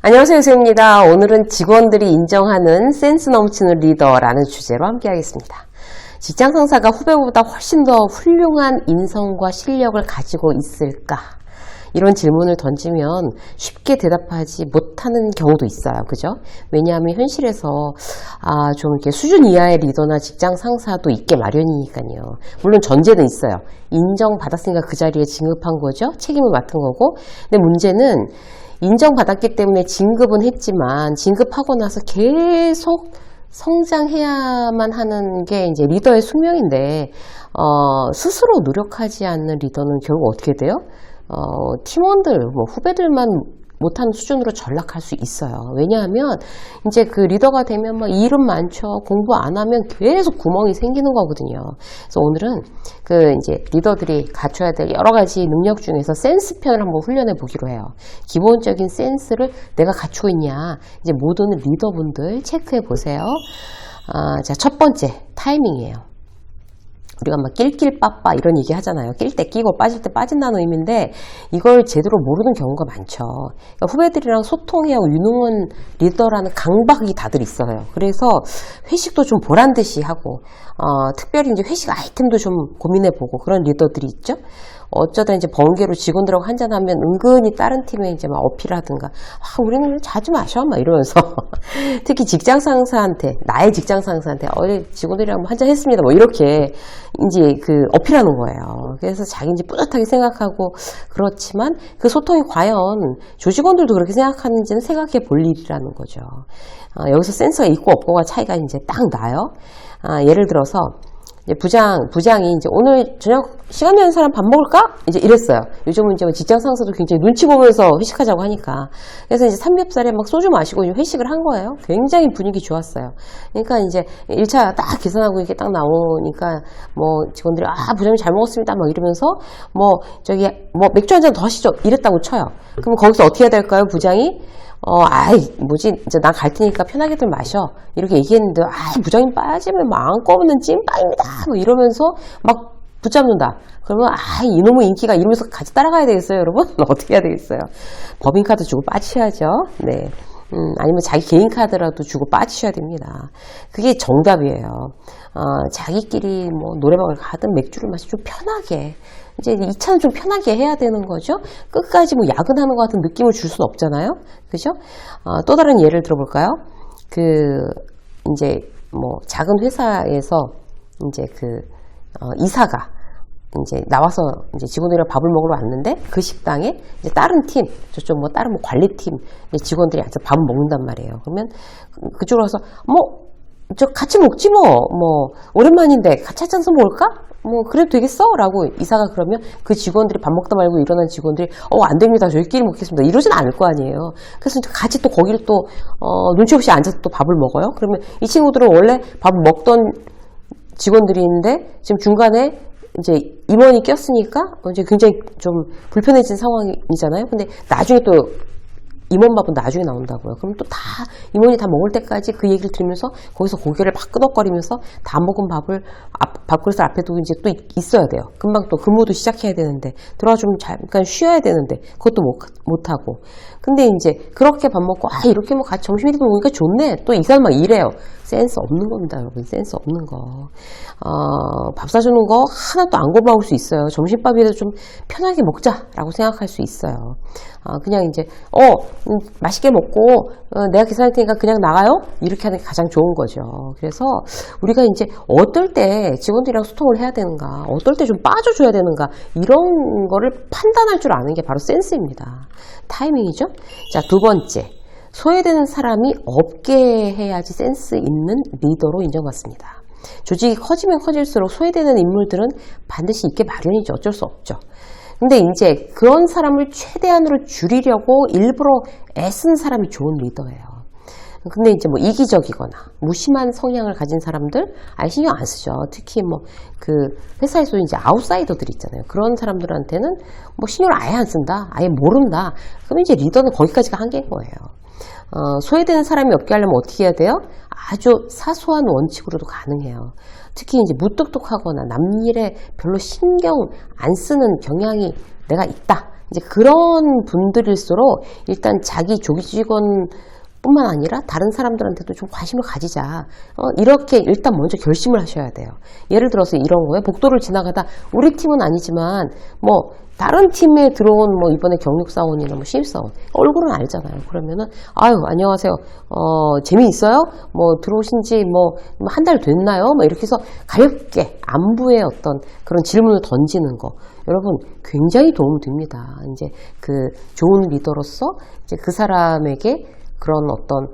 안녕하세요, 유세입니다. 오늘은 직원들이 인정하는 센스 넘치는 리더라는 주제로 함께 하겠습니다. 직장 상사가 후배보다 훨씬 더 훌륭한 인성과 실력을 가지고 있을까? 이런 질문을 던지면 쉽게 대답하지 못하는 경우도 있어요. 그죠? 왜냐하면 현실에서 좀 이렇게 수준 이하의 리더나 직장 상사도 있게 마련이니까요. 물론 전제는 있어요. 인정받았으니까 그 자리에 진급한 거죠. 책임을 맡은 거고. 근데 문제는 인정받았기 때문에 진급은 했지만 진급하고 나서 계속 성장해야만 하는 게 이제 리더의 숙명인데 스스로 노력하지 않는 리더는 결국 어떻게 돼요? 팀원들, 후배들만 못하는 수준으로 전락할 수 있어요. 왜냐하면 이제 그 리더가 되면 막 일은 많죠. 공부 안 하면 계속 구멍이 생기는 거거든요. 그래서 오늘은 그 이제 리더들이 갖춰야 될 여러 가지 능력 중에서 센스 편을 한번 훈련해 보기로 해요. 기본적인 센스를 내가 갖추고 있냐. 이제 모든 리더분들 체크해 보세요. 자, 첫 번째 타이밍이에요. 우리가 막 낄낄빠빠 이런 얘기 하잖아요. 낄 때 끼고 빠질 때 빠진다는 의미인데 이걸 제대로 모르는 경우가 많죠. 그러니까 후배들이랑 소통해야 유능한 리더라는 강박이 다들 있어요. 그래서 회식도 좀 보란듯이 하고 특별히 이제 회식 아이템도 좀 고민해보고 그런 리더들이 있죠. 어쩌다 이제 번개로 직원들하고 한잔하면 은근히 다른 팀에 이제 막 어필하든가 우리는 자주 마셔 막 이러면서 특히 직장 상사한테 나의 직장 상사한테 직원들이랑 한잔 했습니다 뭐 이렇게 이제 그 어필하는 거예요. 그래서 자기 이제 뿌듯하게 생각하고 그렇지만 그 소통이 과연 조직원들도 그렇게 생각하는지는 생각해 볼 일이라는 거죠. 여기서 센서가 있고 없고가 차이가 이제 딱 나요. 예를 들어서 부장이 이제 오늘 저녁 시간 되는 사람 밥 먹을까? 이제 이랬어요. 요즘은 이제 직장 상사도 굉장히 눈치 보면서 회식하자고 하니까. 그래서 이제 삼겹살에 막 소주 마시고 회식을 한 거예요. 굉장히 분위기 좋았어요. 그러니까 이제 1차 딱 계산하고 이렇게 딱 나오니까 직원들이 부장님 잘 먹었습니다. 막 이러면서 맥주 한 잔 더 하시죠. 이랬다고 쳐요. 그럼 거기서 어떻게 해야 될까요? 부장이? 이제 나 갈 테니까 편하게들 마셔. 이렇게 얘기했는데, 부장님 빠지면 안고 없는 찐빵입니다. 이러면서 막 붙잡는다. 그러면, 이놈의 인기가 이러면서 같이 따라가야 되겠어요, 여러분? 어떻게 해야 되겠어요? 법인카드 주고 빠지셔야죠. 네. 아니면 자기 개인 카드라도 주고 빠지셔야 됩니다. 그게 정답이에요. 자기끼리 노래방을 가든 맥주를 마시면 좀 편하게. 이제 2차는 좀 편하게 해야 되는 거죠. 끝까지 야근하는 것 같은 느낌을 줄 수는 없잖아요. 그죠? 또 다른 예를 들어볼까요? 이제 작은 회사에서 이제 이사가 이제 나와서 이제 직원들이랑 밥을 먹으러 왔는데 그 식당에 이제 다른 팀, 저쪽 다른 관리팀 직원들이 앉아서 밥을 먹는단 말이에요. 그러면 그쪽으로 와서 저 같이 먹지 오랜만인데 같이 한 잔 더 먹을까? 그래도 되겠어? 라고 이사가 그러면 그 직원들이 밥 먹다 말고 일어난 직원들이 안 됩니다. 저희끼리 먹겠습니다. 이러진 않을 거 아니에요. 그래서 같이 또 거기를 또 눈치 없이 앉아서 또 밥을 먹어요. 그러면 이 친구들은 원래 밥을 먹던 직원들이 있는데 지금 중간에 이제 임원이 꼈으니까 이제 굉장히 좀 불편해진 상황이잖아요. 근데 나중에 또 임원 밥은 나중에 나온다고요. 그럼 또 임원이 다 먹을 때까지 그 얘기를 들으면서 거기서 고개를 막 끄덕거리면서 다 먹은 밥을 밥그릇을 앞에 두고 이제 또 있어야 돼요. 금방 또 근무도 시작해야 되는데 들어와 좀 잠깐 쉬어야 되는데 그것도 못하고. 근데 이제 그렇게 밥 먹고 이렇게 같이 점심이라도 먹으니까 좋네. 또 이 사람 막 이래요. 센스 없는 겁니다, 여러분. 센스 없는 거. 밥 사주는 거 하나도 안 고마울 수 있어요. 점심밥이라도 좀 편하게 먹자라고 생각할 수 있어요. 그냥 이제 맛있게 먹고 내가 계산할 테니까 그냥 나가요? 이렇게 하는 게 가장 좋은 거죠. 그래서 우리가 이제 어떨 때 직원들이랑 소통을 해야 되는가, 어떨 때 좀 빠져줘야 되는가 이런 거를 판단할 줄 아는 게 바로 센스입니다. 타이밍이죠. 자, 두 번째. 소외되는 사람이 없게 해야지 센스 있는 리더로 인정받습니다. 조직이 커지면 커질수록 소외되는 인물들은 반드시 있게 마련이죠. 어쩔 수 없죠. 근데 이제 그런 사람을 최대한으로 줄이려고 일부러 애쓴 사람이 좋은 리더예요. 근데 이제 이기적이거나 무심한 성향을 가진 사람들 아예 신경 안 쓰죠. 특히 회사에서 이제 아웃사이더들 있잖아요. 그런 사람들한테는 신경을 아예 안 쓴다. 아예 모른다. 그럼 이제 리더는 거기까지가 한계인 거예요. 소외되는 사람이 없게 하려면 어떻게 해야 돼요? 아주 사소한 원칙으로도 가능해요. 특히 이제 무뚝뚝하거나 남 일에 별로 신경 안 쓰는 경향이 내가 있다. 이제 그런 분들일수록 일단 자기 조기 직원 뿐만 아니라 다른 사람들한테도 좀 관심을 가지자. 이렇게 일단 먼저 결심을 하셔야 돼요. 예를 들어서 이런 거예요. 복도를 지나가다 우리 팀은 아니지만 뭐 다른 팀에 들어온 뭐 이번에 경력사원이나 뭐 신입사원 얼굴은 알잖아요. 그러면은 아유 안녕하세요. 재미있어요? 뭐 들어오신 지 뭐 한 달 됐나요? 뭐 이렇게 해서 가볍게 안부의 어떤 그런 질문을 던지는 거. 여러분 굉장히 도움이 됩니다. 이제 그 좋은 리더로서 이제 그 사람에게 그런 어떤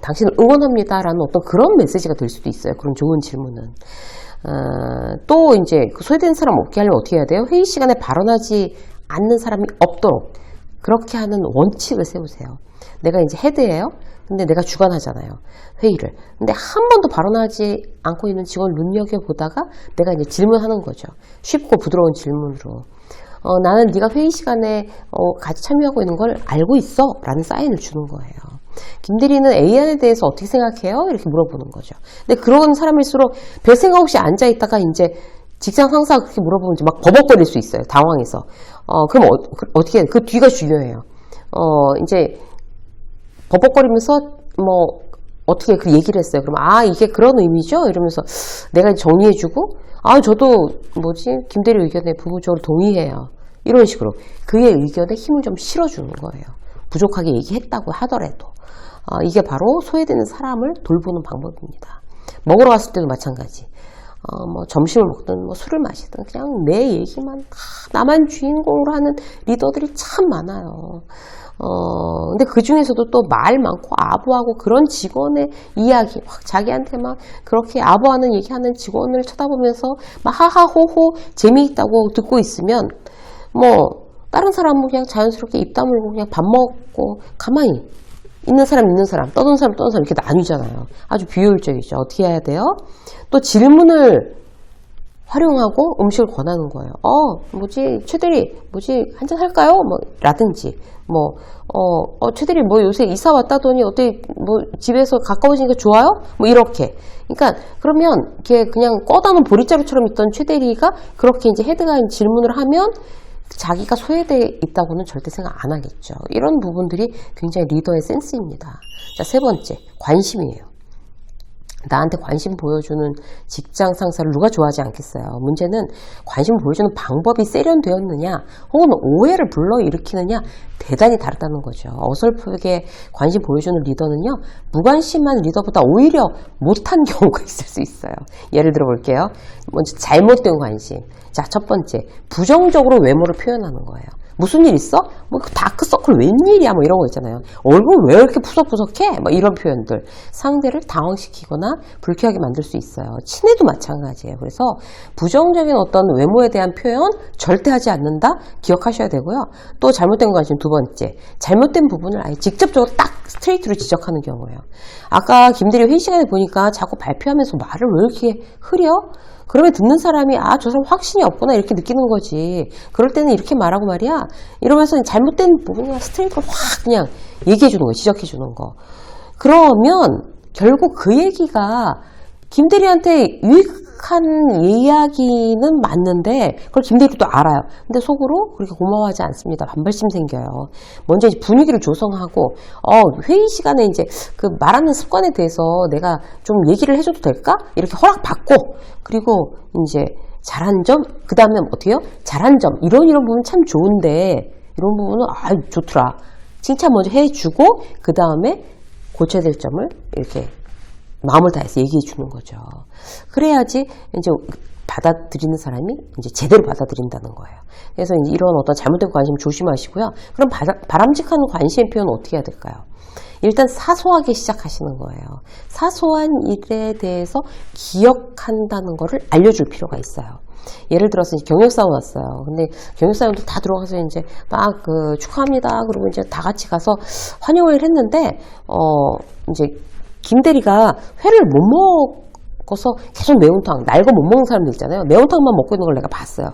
당신을 응원합니다라는 어떤 그런 메시지가 될 수도 있어요. 그런 좋은 질문은. 또 이제 그 소외된 사람 없게 하려면 어떻게 해야 돼요? 회의 시간에 발언하지 않는 사람이 없도록 그렇게 하는 원칙을 세우세요. 내가 이제 헤드예요. 근데 내가 주관하잖아요. 회의를. 근데 한 번도 발언하지 않고 있는 직원을 눈여겨보다가 내가 이제 질문하는 거죠. 쉽고 부드러운 질문으로. 나는 네가 회의 시간에 같이 참여하고 있는 걸 알고 있어 라는 사인을 주는 거예요. 김대리는 A안에 대해서 어떻게 생각해요? 이렇게 물어보는 거죠. 근데 그런 사람일수록 별 생각 없이 앉아있다가 이제 직장 상사가 그렇게 물어보면 이제 막 버벅거릴 수 있어요. 당황해서. 그럼 어떻게 해야 돼? 그 뒤가 중요해요. 이제 버벅거리면서 뭐 어떻게 그 얘기를 했어요. 그럼 이게 그런 의미죠? 이러면서 내가 정리해주고 저도 김대리 의견에 부분적으로 동의해요. 이런 식으로 그의 의견에 힘을 좀 실어주는 거예요. 부족하게 얘기했다고 하더라도. 이게 바로 소외되는 사람을 돌보는 방법입니다. 먹으러 갔을 때도 마찬가지. 뭐 점심을 먹든 뭐 술을 마시든 그냥 내 얘기만 나만 주인공으로 하는 리더들이 참 많아요. 근데 그 중에서도 또 말 많고 아부하고 그런 직원의 이야기, 막 자기한테 막 그렇게 아부하는 얘기하는 직원을 쳐다보면서 막 하하호호 재미있다고 듣고 있으면 뭐 다른 사람은 그냥 자연스럽게 입 다물고 그냥 밥 먹고 가만히 있는 사람 떠드는 사람 이렇게 나뉘잖아요. 아주 비효율적이죠. 어떻게 해야 돼요? 또 질문을 활용하고 음식을 권하는 거예요. 최대리, 한잔 할까요? 뭐, 라든지, 최대리, 요새 이사 왔다더니, 어때, 집에서 가까워지니까 좋아요? 뭐, 이렇게. 그러니까, 그러면, 이렇게 그냥 꺼다놓은 보릿자루처럼 있던 최대리가 그렇게 이제 헤드가 질문을 하면, 자기가 소외되어 있다고는 절대 생각 안 하겠죠. 이런 부분들이 굉장히 리더의 센스입니다. 자, 세 번째, 관심이에요. 나한테 관심 보여주는 직장 상사를 누가 좋아하지 않겠어요. 문제는 관심 보여주는 방법이 세련되었느냐 혹은 오해를 불러일으키느냐 대단히 다르다는 거죠. 어설프게 관심 보여주는 리더는요. 무관심한 리더보다 오히려 못한 경우가 있을 수 있어요. 예를 들어 볼게요. 먼저 잘못된 관심. 자, 첫 번째, 부정적으로 외모를 표현하는 거예요. 무슨 일 있어? 다크서클 웬일이야? 이런 거 있잖아요. 얼굴 왜 이렇게 푸석푸석해? 이런 표현들. 상대를 당황시키거나 불쾌하게 만들 수 있어요. 친해도 마찬가지예요. 그래서 부정적인 어떤 외모에 대한 표현 절대 하지 않는다? 기억하셔야 되고요. 또 잘못된 관심 두 번째. 잘못된 부분을 아예 직접적으로 딱 스트레이트로 지적하는 경우예요. 아까 김대리 회의 시간에 보니까 자꾸 발표하면서 말을 왜 이렇게 흐려? 그러면 듣는 사람이 저 사람 확신이 없구나 이렇게 느끼는 거지. 그럴 때는 이렇게 말하고 말이야. 이러면서 잘못된 부분이나 스트레이트로 확 그냥 얘기해 주는 거, 지적해 주는 거. 그러면 결국 그 얘기가 김대리한테 유익한 이야기는 맞는데 그걸 김대리도 알아요. 근데 속으로 그렇게 고마워하지 않습니다. 반발심 생겨요. 먼저 이제 분위기를 조성하고 회의 시간에 이제 그 말하는 습관에 대해서 내가 좀 얘기를 해줘도 될까? 이렇게 허락받고 그리고 이제 잘한 점, 그 다음에 어떻게 해요? 잘한 점, 이런 부분 참 좋은데 이런 부분은 좋더라. 칭찬 먼저 해주고 그 다음에 고쳐야 될 점을 이렇게 마음을 다해서 얘기해 주는 거죠. 그래야지 이제 받아들이는 사람이 이제 제대로 받아들인다는 거예요. 그래서 이제 이런 어떤 잘못된 관심 조심하시고요. 그럼 바람직한 관심의 표현은 어떻게 해야 될까요? 일단 사소하게 시작하시는 거예요. 사소한 일에 대해서 기억한다는 거를 알려줄 필요가 있어요. 예를 들어서 이제 경력사원 왔어요. 근데 경력사원도 다 들어가서 이제 막 축하합니다. 그리고 이제 다 같이 가서 환영을 했는데 이제 김대리가 회를 못 먹어서 계속 매운탕, 날거 못 먹는 사람들 있잖아요. 매운탕만 먹고 있는 걸 내가 봤어요.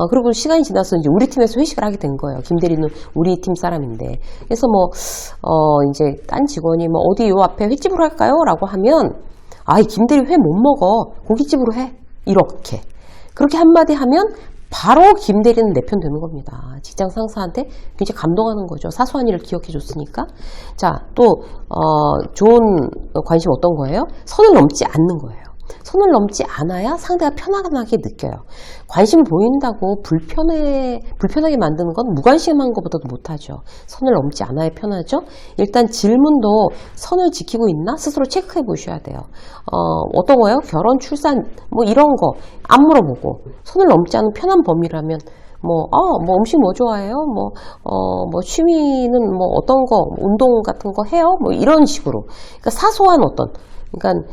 그리고 시간이 지나서 이제 우리 팀에서 회식을 하게 된 거예요. 김대리는 우리 팀 사람인데. 그래서 이제 딴 직원이 어디 요 앞에 횟집으로 할까요? 라고 하면, 이 김대리 회 못 먹어. 고깃집으로 해. 이렇게. 그렇게 한마디 하면 바로 김대리는 내 편 되는 겁니다. 직장 상사한테 굉장히 감동하는 거죠. 사소한 일을 기억해 줬으니까. 자, 또 좋은 관심 어떤 거예요? 선을 넘지 않는 거예요. 선을 넘지 않아야 상대가 편안하게 느껴요. 관심 보인다고 불편하게 만드는 건 무관심한 것보다도 못하죠. 선을 넘지 않아야 편하죠. 일단 질문도 선을 지키고 있나 스스로 체크해 보셔야 돼요. 어떤 거예요? 결혼, 출산 뭐 이런 거 안 물어보고 선을 넘지 않은 편한 범위라면 뭐 음식 뭐 좋아해요? 뭐 취미는 뭐 어떤 거, 운동 같은 거 해요? 뭐 이런 식으로. 그러니까 사소한 그러니까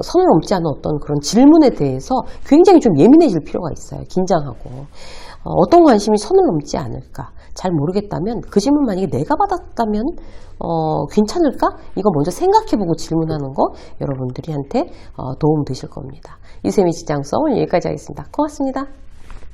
선을 넘지 않은 어떤 그런 질문에 대해서 굉장히 좀 예민해질 필요가 있어요. 긴장하고. 어떤 관심이 선을 넘지 않을까? 잘 모르겠다면 그 질문 만약에 내가 받았다면 괜찮을까? 이거 먼저 생각해보고 질문하는 거 여러분들한테 도움 되실 겁니다. 유세미 직장 수업 오늘 여기까지 하겠습니다. 고맙습니다.